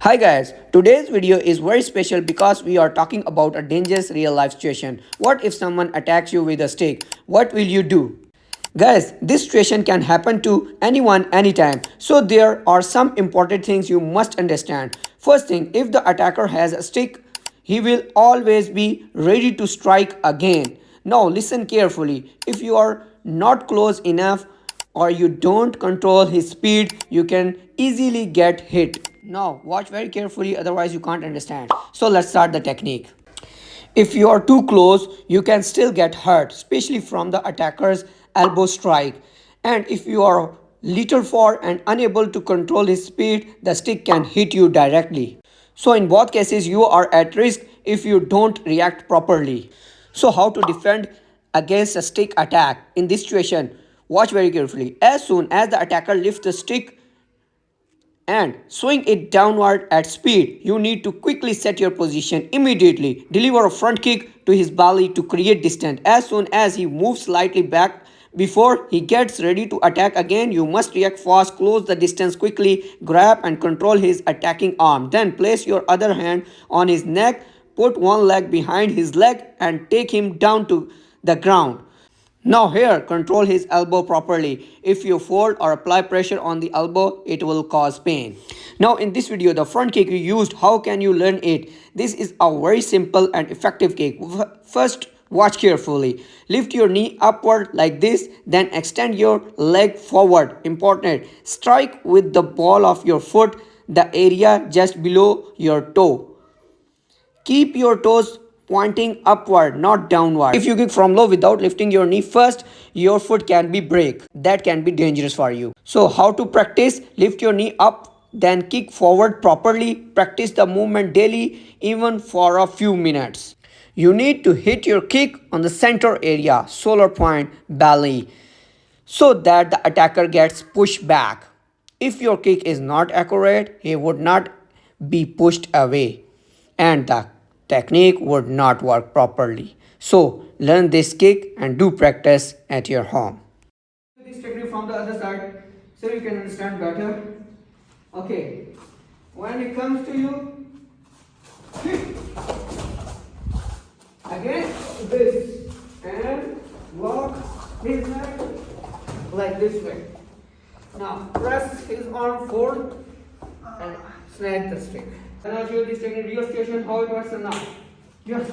Hi guys, today's video is very special because we are talking about a dangerous real life situation. What if someone attacks you with a stick? What will you do? Guys, this situation can happen to anyone anytime. So there are some important things you must understand. First thing, if the attacker has a stick, he will always be ready to strike again. Now listen carefully. If you are not close enough or you don't control his speed, you can easily get hit. Now watch very carefully, otherwise you can't understand. So let's start the technique. If you are too close, you can still get hurt, especially from the attacker's elbow strike. And if you are little far and unable to control his speed, the stick can hit you directly. So in both cases, you are at risk if you don't react properly. So how to defend against a stick attack? In this situation, watch very carefully. As soon as the attacker lifts the stick and swing it downward at speed, you need to quickly set your position immediately. Deliver a front kick to his belly to create distance. As soon as he moves slightly back before he gets ready to attack again, you must react fast, close the distance quickly, grab and control his attacking arm. Then place your other hand on his neck, put one leg behind his leg and take him down to the ground. Now here, control his elbow properly. If you fold or apply pressure on the elbow, it will cause pain. Now in this video, the front kick you used, how can you learn it? This is a very simple and effective kick. First, watch carefully. Lift your knee upward like this, then extend your leg forward. Important. Strike with the ball of your foot, the area just below your toe. Keep your toes pointing upward, not downward. If you kick from low without lifting your knee first, your foot can be break. That can be dangerous for you. So how to practice? Lift your knee up, then kick forward properly. Practice the movement daily, even for a few minutes. You need to hit your kick on the center area, solar point, belly, so that the attacker gets pushed back. If your kick is not accurate, he would not be pushed away and the technique would not work properly. So learn this kick and do practice at your home. This technique from the other side so you can understand better. Okay, when it comes to you, kick again this and lock his leg like this way. Now press his arm forward and snag the stick. And I'll show you this technique real station how it works now. Yes.